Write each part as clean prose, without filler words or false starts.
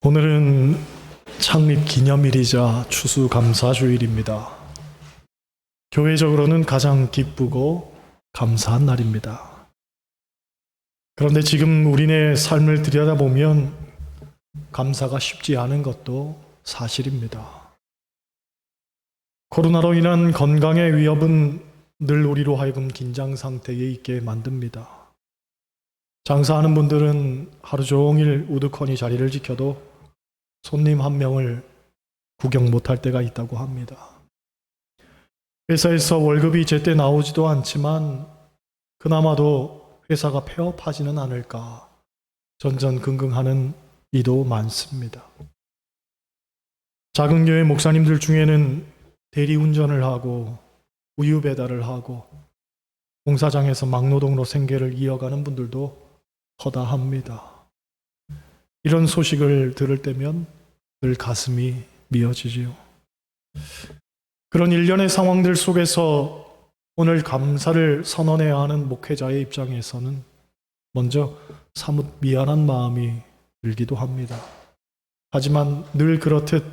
오늘은 창립 기념일이자 추수감사주일입니다. 교회적으로는 가장 기쁘고 감사한 날입니다. 그런데 지금 우리네 삶을 들여다보면 감사가 쉽지 않은 것도 사실입니다. 코로나로 인한 건강의 위협은 늘 우리로 하여금 긴장 상태에 있게 만듭니다. 장사하는 분들은 하루 종일 우두커니 자리를 지켜도 손님 한 명을 구경 못할 때가 있다고 합니다. 회사에서 월급이 제때 나오지도 않지만 그나마도 회사가 폐업하지는 않을까 전전긍긍하는 이도 많습니다. 작은 교회 목사님들 중에는 대리운전을 하고 우유 배달을 하고 공사장에서 막노동으로 생계를 이어가는 분들도 허다합니다. 이런 소식을 들을 때면 늘 가슴이 미어지지요. 그런 일련의 상황들 속에서 오늘 감사를 선언해야 하는 목회자의 입장에서는 먼저 사뭇 미안한 마음이 들기도 합니다. 하지만 늘 그렇듯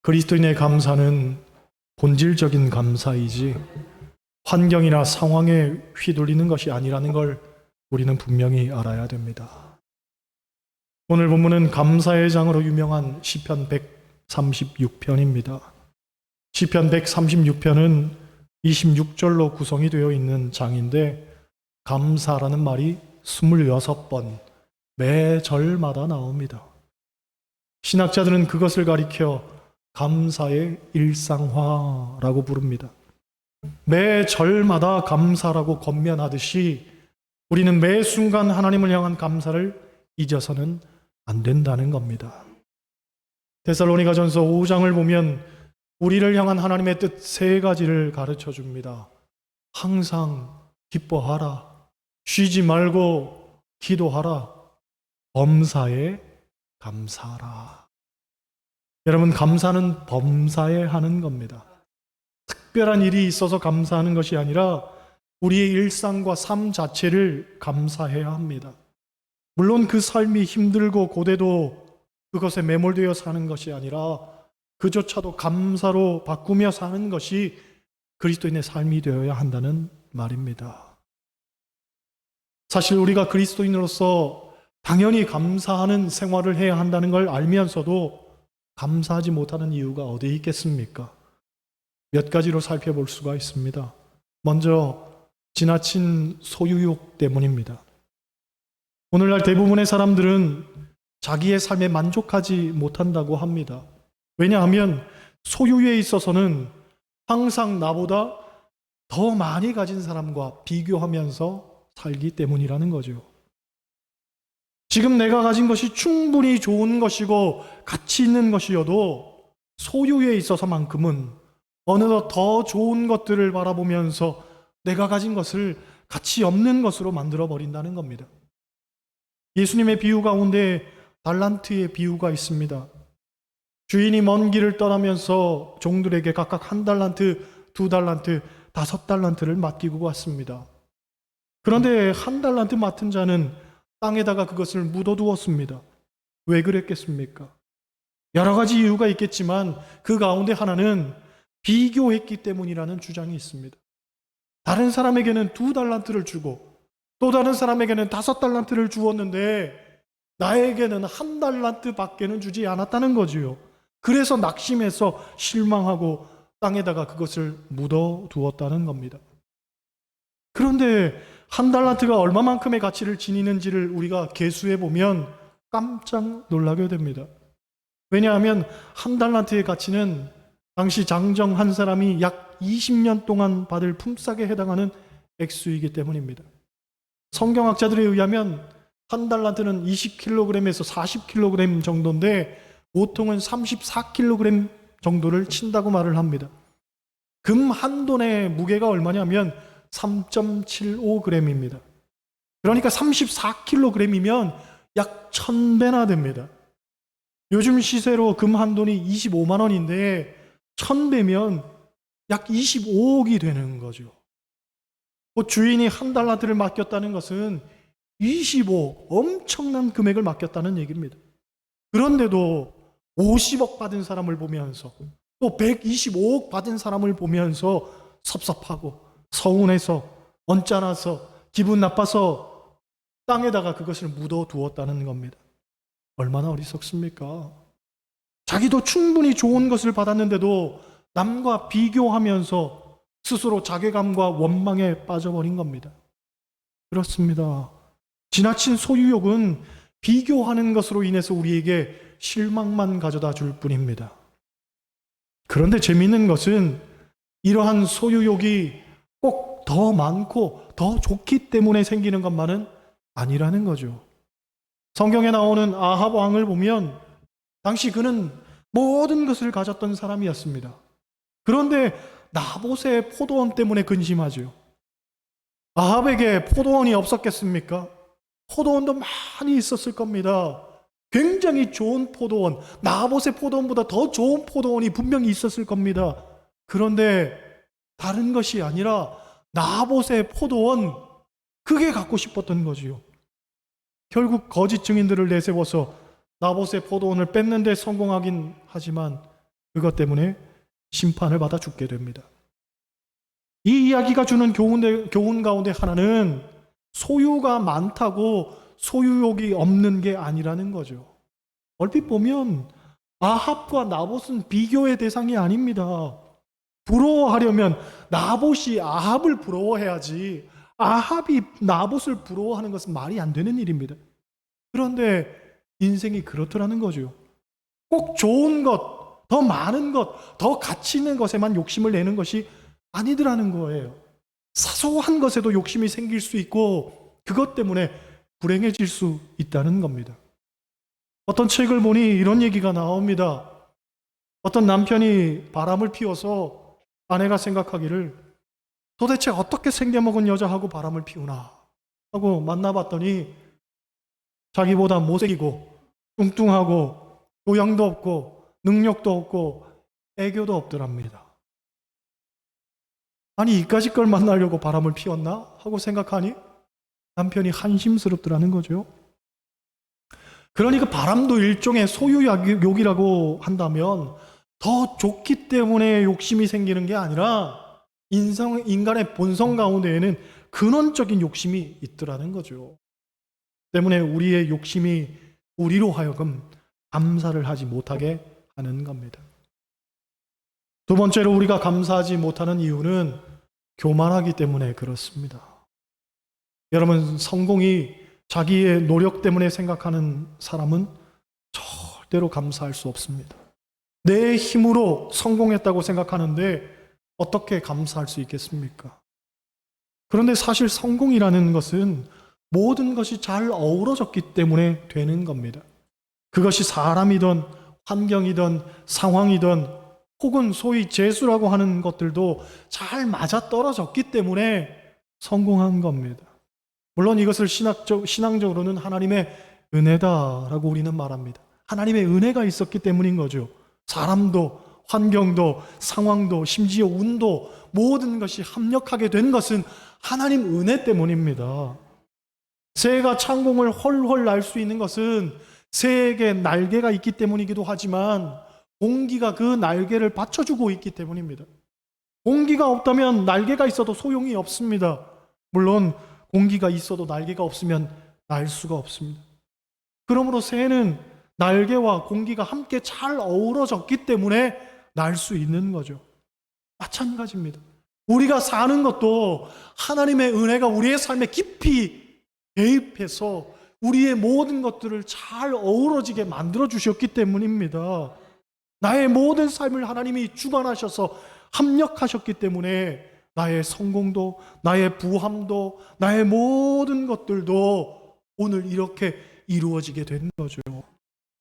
그리스도인의 감사는 본질적인 감사이지 환경이나 상황에 휘둘리는 것이 아니라는 걸 우리는 분명히 알아야 됩니다. 오늘 본문은 감사의 장으로 유명한 시편 136편입니다. 시편 136편은 26절로 구성이 되어 있는 장인데 감사라는 말이 26번 매 절마다 나옵니다. 신학자들은 그것을 가리켜 감사의 일상화라고 부릅니다. 매 절마다 감사라고 권면하듯이 우리는 매 순간 하나님을 향한 감사를 잊어서는 안 된다는 겁니다. 데살로니가전서 5장을 보면 우리를 향한 하나님의 뜻 세 가지를 가르쳐 줍니다. 항상 기뻐하라, 쉬지 말고 기도하라, 범사에 감사하라. 여러분, 감사는 범사에 하는 겁니다. 특별한 일이 있어서 감사하는 것이 아니라 우리의 일상과 삶 자체를 감사해야 합니다. 물론 그 삶이 힘들고 고되도 그것에 매몰되어 사는 것이 아니라 그조차도 감사로 바꾸며 사는 것이 그리스도인의 삶이 되어야 한다는 말입니다. 사실 우리가 그리스도인으로서 당연히 감사하는 생활을 해야 한다는 걸 알면서도 감사하지 못하는 이유가 어디에 있겠습니까? 몇 가지로 살펴볼 수가 있습니다. 먼저 지나친 소유욕 때문입니다. 오늘날 대부분의 사람들은 자기의 삶에 만족하지 못한다고 합니다. 왜냐하면 소유에 있어서는 항상 나보다 더 많이 가진 사람과 비교하면서 살기 때문이라는 거죠. 지금 내가 가진 것이 충분히 좋은 것이고 가치 있는 것이어도 소유에 있어서만큼은 어느덧 더 좋은 것들을 바라보면서 내가 가진 것을 가치 없는 것으로 만들어 버린다는 겁니다. 예수님의 비유 가운데 달란트의 비유가 있습니다. 주인이 먼 길을 떠나면서 종들에게 각각 1달란트, 2달란트, 5달란트를 맡기고 갔습니다. 그런데 1달란트 맡은 자는 땅에다가 그것을 묻어두었습니다. 왜 그랬겠습니까? 여러 가지 이유가 있겠지만 그 가운데 하나는 비교했기 때문이라는 주장이 있습니다. 다른 사람에게는 2달란트를 주고 또 다른 사람에게는 5달란트를 주었는데 나에게는 1달란트 밖에는 주지 않았다는 거지요. 그래서 낙심해서 실망하고 땅에다가 그것을 묻어두었다는 겁니다. 그런데 1달란트가 얼마만큼의 가치를 지니는지를 우리가 계수해 보면 깜짝 놀라게 됩니다. 왜냐하면 1달란트의 가치는 당시 장정 한 사람이 약 20년 동안 받을 품삯에 해당하는 액수이기 때문입니다. 성경학자들에 의하면 1달란트는 20kg에서 40kg 정도인데 보통은 34kg 정도를 친다고 말을 합니다. 금 한 돈의 무게가 얼마냐면 3.75g입니다. 그러니까 34kg이면 약 1000배나 됩니다. 요즘 시세로 금 한 돈이 25만 원인데 1000배면 약 25억이 되는 거죠. 주인이 1달란트를 맡겼다는 것은 25억, 엄청난 금액을 맡겼다는 얘기입니다. 그런데도 50억 받은 사람을 보면서 또 125억 받은 사람을 보면서 섭섭하고 서운해서 언짢아서 기분 나빠서 땅에다가 그것을 묻어두었다는 겁니다. 얼마나 어리석습니까? 자기도 충분히 좋은 것을 받았는데도 남과 비교하면서 스스로 자괴감과 원망에 빠져버린 겁니다. 그렇습니다. 지나친 소유욕은 비교하는 것으로 인해서 우리에게 실망만 가져다 줄 뿐입니다. 그런데 재미있는 것은 이러한 소유욕이 꼭 더 많고 더 좋기 때문에 생기는 것만은 아니라는 거죠. 성경에 나오는 아합 왕을 보면 당시 그는 모든 것을 가졌던 사람이었습니다. 그런데 나봇의 포도원 때문에 근심하죠. 아합에게 포도원이 없었겠습니까? 포도원도 많이 있었을 겁니다. 굉장히 좋은 포도원, 나봇의 포도원보다 더 좋은 포도원이 분명히 있었을 겁니다. 그런데 다른 것이 아니라 나봇의 포도원, 그게 갖고 싶었던 거지요. 결국 거짓 증인들을 내세워서 나봇의 포도원을 뺏는 데 성공하긴 하지만 그것 때문에 심판을 받아 죽게 됩니다. 이 이야기가 주는 교훈 가운데 하나는 소유가 많다고 소유욕이 없는 게 아니라는 거죠. 얼핏 보면 아합과 나봇은 비교의 대상이 아닙니다. 부러워하려면 나봇이 아합을 부러워해야지 아합이 나봇을 부러워하는 것은 말이 안 되는 일입니다. 그런데 인생이 그렇더라는 거죠. 꼭 좋은 것, 더 많은 것, 더 가치 있는 것에만 욕심을 내는 것이 아니더라는 거예요. 사소한 것에도 욕심이 생길 수 있고 그것 때문에 불행해질 수 있다는 겁니다. 어떤 책을 보니 이런 얘기가 나옵니다. 어떤 남편이 바람을 피워서 아내가 생각하기를 도대체 어떻게 생겨먹은 여자하고 바람을 피우나 하고 만나봤더니 자기보다 못생기고 뚱뚱하고 교양도 없고 능력도 없고 애교도 없더랍니다. 아니 이까짓 걸 만나려고 바람을 피웠나 하고 생각하니 남편이 한심스럽더라는 거죠. 그러니까 바람도 일종의 소유욕이라고 한다면 더 좋기 때문에 욕심이 생기는 게 아니라 인간의 본성 가운데에는 근원적인 욕심이 있더라는 거죠. 때문에 우리의 욕심이 우리로 하여금 감사를 하지 못하게 하는 겁니다. 두 번째로 우리가 감사하지 못하는 이유는 교만하기 때문에 그렇습니다. 여러분, 성공이 자기의 노력 때문에 생각하는 사람은 절대로 감사할 수 없습니다. 내 힘으로 성공했다고 생각하는데 어떻게 감사할 수 있겠습니까? 그런데 사실 성공이라는 것은 모든 것이 잘 어우러졌기 때문에 되는 겁니다. 그것이 사람이든 환경이든 상황이든 혹은 소위 재수라고 하는 것들도 잘 맞아떨어졌기 때문에 성공한 겁니다. 물론 이것을 신앙적으로는 하나님의 은혜다라고 우리는 말합니다. 하나님의 은혜가 있었기 때문인 거죠. 사람도 환경도 상황도 심지어 운도 모든 것이 합력하게 된 것은 하나님 은혜 때문입니다. 새가 창공을 헐헐 날 수 있는 것은 새에게 날개가 있기 때문이기도 하지만 공기가 그 날개를 받쳐주고 있기 때문입니다. 공기가 없다면 날개가 있어도 소용이 없습니다. 물론 공기가 있어도 날개가 없으면 날 수가 없습니다. 그러므로 새는 날개와 공기가 함께 잘 어우러졌기 때문에 날 수 있는 거죠. 마찬가지입니다. 우리가 사는 것도 하나님의 은혜가 우리의 삶에 깊이 개입해서 우리의 모든 것들을 잘 어우러지게 만들어 주셨기 때문입니다. 나의 모든 삶을 하나님이 주관하셔서 합력하셨기 때문에 나의 성공도, 나의 부함도, 나의 모든 것들도 오늘 이렇게 이루어지게 된 거죠.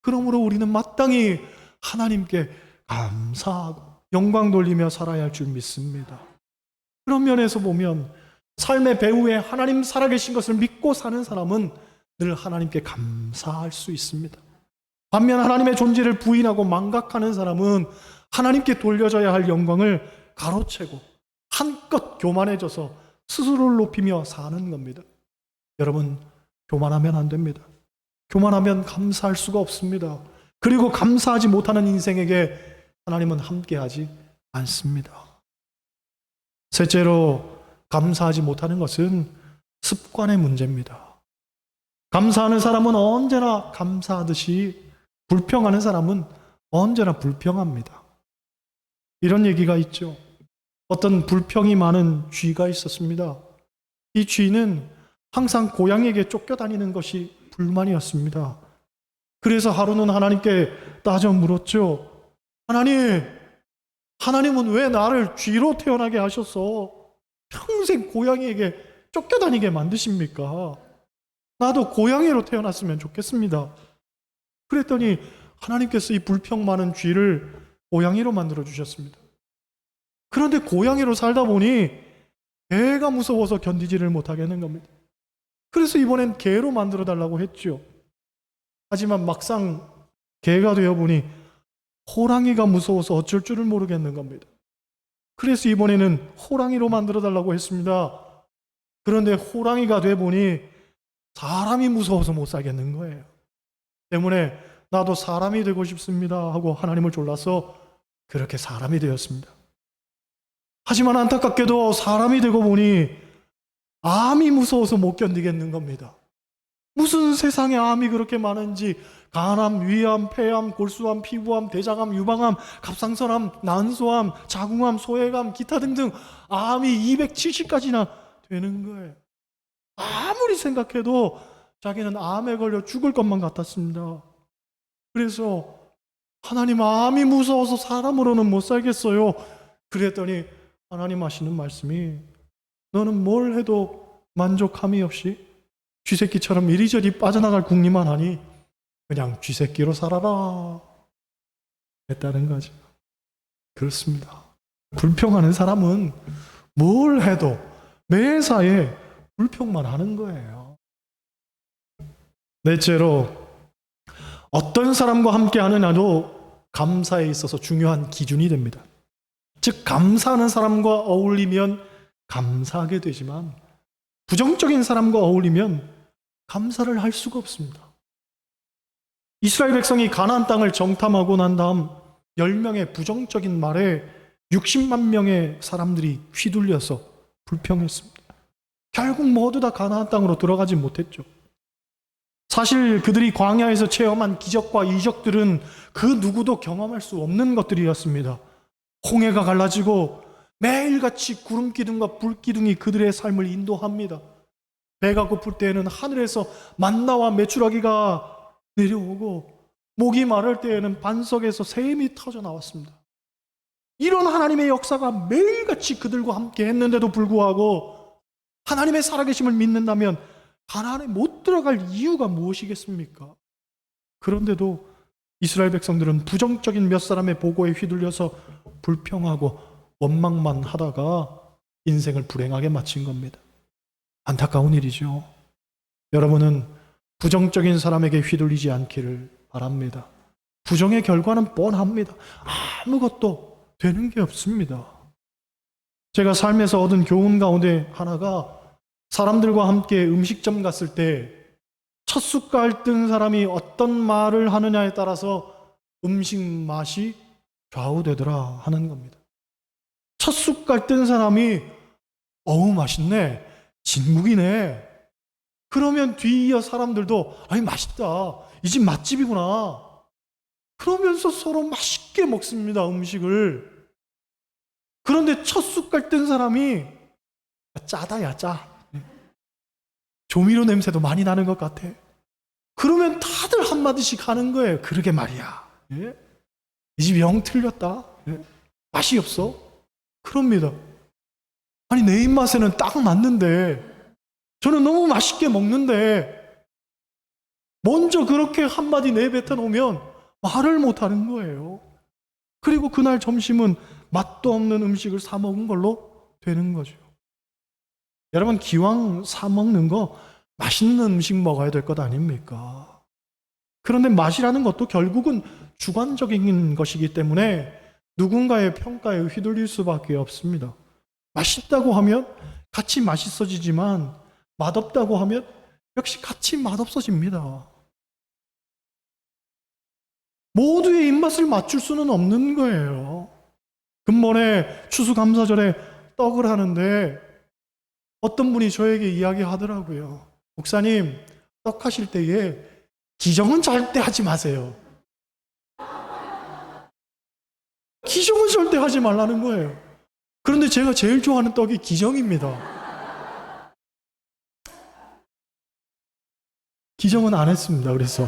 그러므로 우리는 마땅히 하나님께 감사하고 영광 돌리며 살아야 할 줄 믿습니다. 그런 면에서 보면 삶의 배후에 하나님 살아계신 것을 믿고 사는 사람은 늘 하나님께 감사할 수 있습니다. 반면 하나님의 존재를 부인하고 망각하는 사람은 하나님께 돌려져야 할 영광을 가로채고 한껏 교만해져서 스스로를 높이며 사는 겁니다. 여러분, 교만하면 안 됩니다. 교만하면 감사할 수가 없습니다. 그리고 감사하지 못하는 인생에게 하나님은 함께하지 않습니다. 셋째로, 감사하지 못하는 것은 습관의 문제입니다. 감사하는 사람은 언제나 감사하듯이 불평하는 사람은 언제나 불평합니다. 이런 얘기가 있죠. 어떤 불평이 많은 쥐가 있었습니다. 이 쥐는 항상 고양이에게 쫓겨다니는 것이 불만이었습니다. 그래서 하루는 하나님께 따져 물었죠. 하나님은 왜 나를 쥐로 태어나게 하셔서 평생 고양이에게 쫓겨다니게 만드십니까? 나도 고양이로 태어났으면 좋겠습니다. 그랬더니 하나님께서 이 불평 많은 쥐를 고양이로 만들어 주셨습니다. 그런데 고양이로 살다 보니 개가 무서워서 견디지를 못하겠는 겁니다. 그래서 이번엔 개로 만들어 달라고 했죠. 하지만 막상 개가 되어 보니 호랑이가 무서워서 어쩔 줄을 모르겠는 겁니다. 그래서 이번에는 호랑이로 만들어 달라고 했습니다. 그런데 호랑이가 돼 보니 사람이 무서워서 못 살겠는 거예요. 때문에 나도 사람이 되고 싶습니다 하고 하나님을 졸라서 그렇게 사람이 되었습니다. 하지만 안타깝게도 사람이 되고 보니 암이 무서워서 못 견디겠는 겁니다. 무슨 세상에 암이 그렇게 많은지, 간암, 위암, 폐암, 골수암, 피부암, 대장암, 유방암, 갑상선암, 난소암, 자궁암, 소외암, 기타 등등 암이 270가지나 되는 거예요. 아무리 생각해도 자기는 암에 걸려 죽을 것만 같았습니다. 그래서 하나님, 암이 무서워서 사람으로는 못 살겠어요. 그랬더니 하나님 하시는 말씀이, 너는 뭘 해도 만족함이 없이 쥐새끼처럼 이리저리 빠져나갈 궁리만 하니 그냥 쥐새끼로 살아라 했다는 거죠. 그렇습니다. 불평하는 사람은 뭘 해도 매사에 불평만 하는 거예요. 넷째로, 어떤 사람과 함께 하느냐도 감사에 있어서 중요한 기준이 됩니다. 즉, 감사하는 사람과 어울리면 감사하게 되지만 부정적인 사람과 어울리면 감사를 할 수가 없습니다. 이스라엘 백성이 가나안 땅을 정탐하고 난 다음 10명의 부정적인 말에 60만 명의 사람들이 휘둘려서 불평했습니다. 결국 모두 다 가나안 땅으로 들어가지 못했죠. 사실 그들이 광야에서 체험한 기적과 이적들은 그 누구도 경험할 수 없는 것들이었습니다. 홍해가 갈라지고 매일같이 구름 기둥과 불 기둥이 그들의 삶을 인도합니다. 배가 고플 때에는 하늘에서 만나와 메추라기가 내려오고, 목이 마를 때에는 반석에서 샘이 터져 나왔습니다. 이런 하나님의 역사가 매일같이 그들과 함께 했는데도 불구하고 하나님의 살아계심을 믿는다면 가나안에 못 들어갈 이유가 무엇이겠습니까? 그런데도 이스라엘 백성들은 부정적인 몇 사람의 보고에 휘둘려서 불평하고 원망만 하다가 인생을 불행하게 마친 겁니다. 안타까운 일이죠. 여러분은 부정적인 사람에게 휘둘리지 않기를 바랍니다. 부정의 결과는 뻔합니다. 아무것도 되는 게 없습니다. 제가 삶에서 얻은 교훈 가운데 하나가, 사람들과 함께 음식점 갔을 때 첫 숟갈 뜬 사람이 어떤 말을 하느냐에 따라서 음식 맛이 좌우되더라 하는 겁니다. 첫 숟갈 뜬 사람이 어우 맛있네, 진국이네, 그러면 뒤이어 사람들도 아니 맛있다, 이 집 맛집이구나, 그러면서 서로 맛있게 먹습니다, 음식을. 그런데 첫 숟갈 뜬 사람이 짜다, 야 짜, 조미료 냄새도 많이 나는 것 같아, 그러면 다들 한마디씩 하는 거예요. 그러게 말이야, 예? 이 집 영 틀렸다, 예? 맛이 없어, 그럽니다. 아니 내 입맛에는 딱 맞는데, 저는 너무 맛있게 먹는데 먼저 그렇게 한마디 내뱉어 놓으면 말을 못하는 거예요. 그리고 그날 점심은 맛도 없는 음식을 사 먹은 걸로 되는 거죠. 여러분, 기왕 사 먹는 거 맛있는 음식 먹어야 될 것 아닙니까? 그런데 맛이라는 것도 결국은 주관적인 것이기 때문에 누군가의 평가에 휘둘릴 수밖에 없습니다. 맛있다고 하면 같이 맛있어지지만 맛없다고 하면 역시 같이 맛없어집니다. 모두의 입맛을 맞출 수는 없는 거예요. 근본에 추수감사절에 떡을 하는데 어떤 분이 저에게 이야기하더라고요. 목사님, 떡 하실 때에 기정은 절대 하지 마세요. 기정은 절대 하지 말라는 거예요. 그런데 제가 제일 좋아하는 떡이 기정입니다. 기정은 안 했습니다. 그래서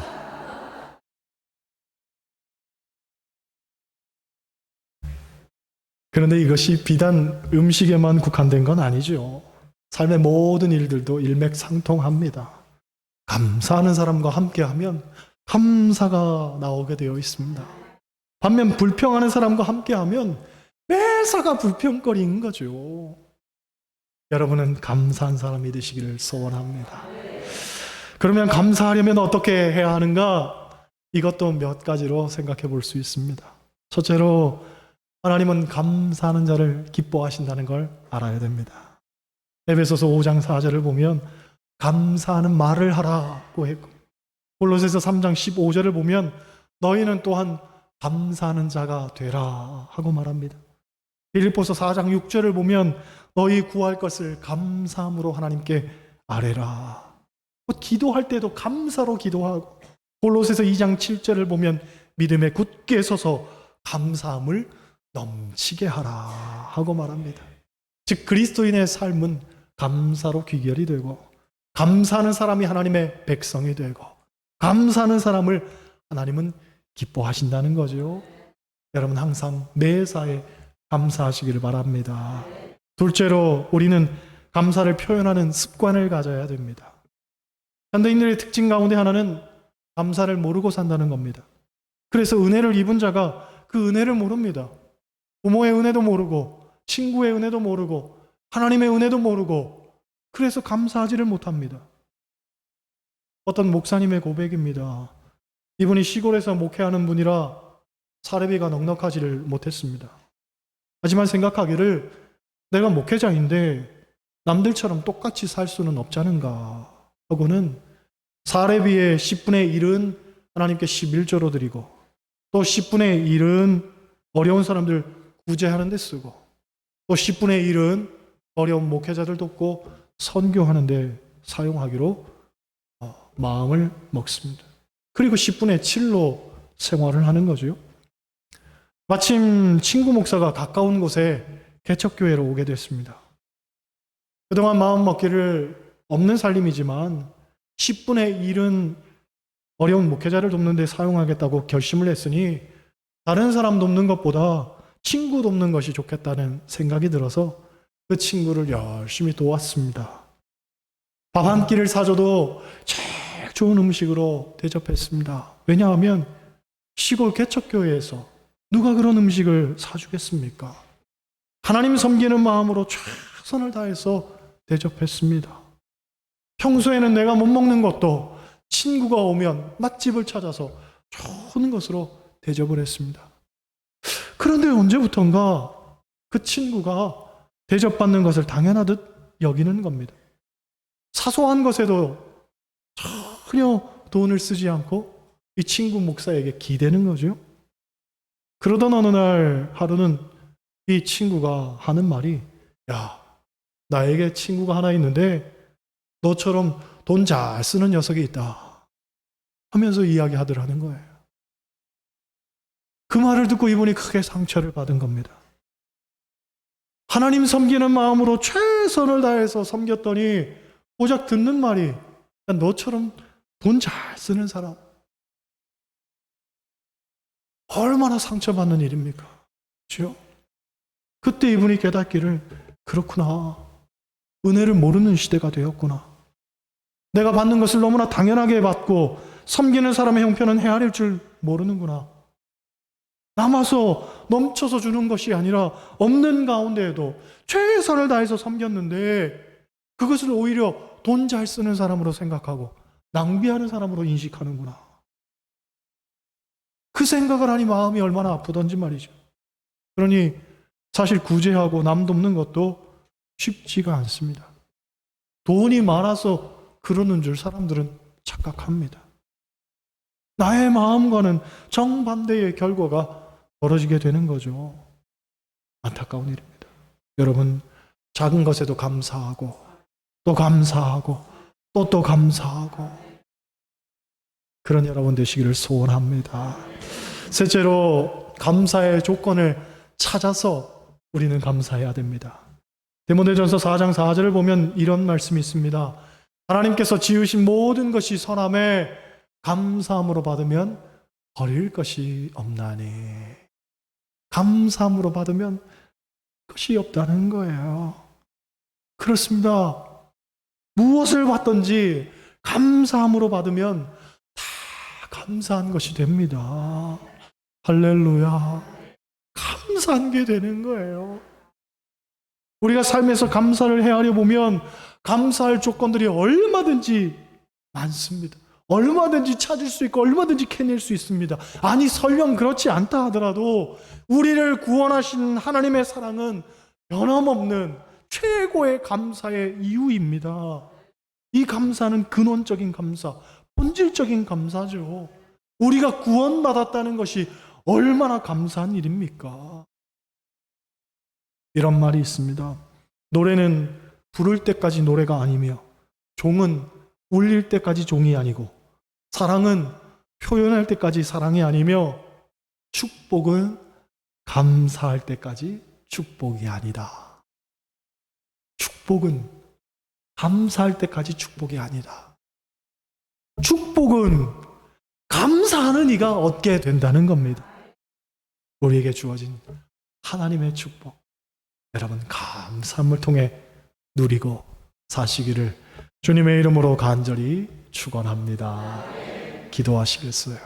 그런데 이것이 비단 음식에만 국한된 건 아니죠. 삶의 모든 일들도 일맥상통합니다. 감사하는 사람과 함께하면 감사가 나오게 되어 있습니다. 반면 불평하는 사람과 함께하면 매사가 불평거리인 거죠. 여러분은 감사한 사람이 되시기를 소원합니다. 그러면 감사하려면 어떻게 해야 하는가? 이것도 몇 가지로 생각해 볼 수 있습니다. 첫째로 하나님은 감사하는 자를 기뻐하신다는 걸 알아야 됩니다. 에베소서 5장 4절을 보면 감사하는 말을 하라고 했고, 골로새서 3장 15절을 보면 너희는 또한 감사하는 자가 되라 하고 말합니다. 빌립보서 4장 6절을 보면 너희 구할 것을 감사함으로 하나님께 아뢰라. 기도할 때도 감사로 기도하고, 골로새서 2장 7절을 보면 믿음에 굳게 서서 감사함을 넘치게 하라 하고 말합니다. 즉 그리스도인의 삶은 감사로 귀결이 되고, 감사하는 사람이 하나님의 백성이 되고, 감사하는 사람을 하나님은 기뻐하신다는 거죠. 여러분 항상 매사에 감사하시기를 바랍니다. 둘째로 우리는 감사를 표현하는 습관을 가져야 됩니다. 현대인들의 특징 가운데 하나는 감사를 모르고 산다는 겁니다. 그래서 은혜를 입은 자가 그 은혜를 모릅니다. 부모의 은혜도 모르고, 친구의 은혜도 모르고, 하나님의 은혜도 모르고, 그래서 감사하지를 못합니다. 어떤 목사님의 고백입니다. 이분이 시골에서 목회하는 분이라 사례비가 넉넉하지를 못했습니다. 하지만 생각하기를 내가 목회자인데 남들처럼 똑같이 살 수는 없잖은가 하고는 사례비의 10분의 1은 하나님께 11조로 드리고, 또 10분의 1은 어려운 사람들 구제하는 데 쓰고, 또 10분의 1은 어려운 목회자들 돕고 선교하는 데 사용하기로 마음을 먹습니다. 그리고 10분의 7로 생활을 하는 거죠. 마침 친구 목사가 가까운 곳에 개척교회로 오게 됐습니다. 그동안 마음 먹기를 없는 살림이지만 10분의 1은 어려운 목회자를 돕는 데 사용하겠다고 결심을 했으니 다른 사람 돕는 것보다 친구 돕는 것이 좋겠다는 생각이 들어서 그 친구를 열심히 도왔습니다. 밥 한 끼를 사줘도 제일 좋은 음식으로 대접했습니다. 왜냐하면 시골 개척교회에서 누가 그런 음식을 사주겠습니까? 하나님 섬기는 마음으로 최선을 다해서 대접했습니다. 평소에는 내가 못 먹는 것도 친구가 오면 맛집을 찾아서 좋은 것으로 대접을 했습니다. 그런데 언제부턴가 그 친구가 대접받는 것을 당연하듯 여기는 겁니다. 사소한 것에도 전혀 돈을 쓰지 않고 이 친구 목사에게 기대는 거죠. 그러던 어느 날 하루는 이 친구가 하는 말이, 야, 나에게 친구가 하나 있는데 너처럼 돈 잘 쓰는 녀석이 있다 하면서 이야기하더라는 거예요. 그 말을 듣고 이분이 크게 상처를 받은 겁니다. 하나님 섬기는 마음으로 최선을 다해서 섬겼더니 고작 듣는 말이, 너처럼 돈 잘 쓰는 사람. 얼마나 상처받는 일입니까? 그렇죠? 그때 이분이 깨닫기를, 그렇구나. 은혜를 모르는 시대가 되었구나. 내가 받는 것을 너무나 당연하게 받고 섬기는 사람의 형편은 헤아릴 줄 모르는구나. 남아서 넘쳐서 주는 것이 아니라 없는 가운데에도 최선을 다해서 섬겼는데 그것을 오히려 돈 잘 쓰는 사람으로 생각하고 낭비하는 사람으로 인식하는구나. 그 생각을 하니 마음이 얼마나 아프던지 말이죠. 그러니 사실 구제하고 남 돕는 것도 쉽지가 않습니다. 돈이 많아서 그러는 줄 사람들은 착각합니다. 나의 마음과는 정반대의 결과가 벌어지게 되는 거죠. 안타까운 일입니다. 여러분, 작은 것에도 감사하고 또 감사하고 또 감사하고 그런 여러분 되시기를 소원합니다. 셋째로, 감사의 조건을 찾아서 우리는 감사해야 됩니다. 디모데전서 4장 4절을 보면 이런 말씀이 있습니다. 하나님께서 지으신 모든 것이 선함에 감사함으로 받으면 버릴 것이 없나니. 감사함으로 받으면 것이 없다는 거예요. 그렇습니다. 무엇을 받든지 감사함으로 받으면 다 감사한 것이 됩니다. 할렐루야. 감사한 게 되는 거예요. 우리가 삶에서 감사를 헤아려 보면 감사할 조건들이 얼마든지 많습니다. 얼마든지 찾을 수 있고 얼마든지 캐낼 수 있습니다. 아니, 설령 그렇지 않다 하더라도 우리를 구원하신 하나님의 사랑은 변함없는 최고의 감사의 이유입니다. 이 감사는 근원적인 감사, 본질적인 감사죠. 우리가 구원받았다는 것이 얼마나 감사한 일입니까? 이런 말이 있습니다. 노래는 부를 때까지 노래가 아니며 종은 울릴 때까지 종이 아니고 사랑은 표현할 때까지 사랑이 아니며 축복은 감사할 때까지 축복이 아니다. 축복은 감사할 때까지 축복이 아니다. 축복은 감사하는 이가 얻게 된다는 겁니다. 우리에게 주어진 하나님의 축복, 여러분 감사함을 통해 누리고 사시기를 주님의 이름으로 간절히 축원합니다. 기도하시겠어요?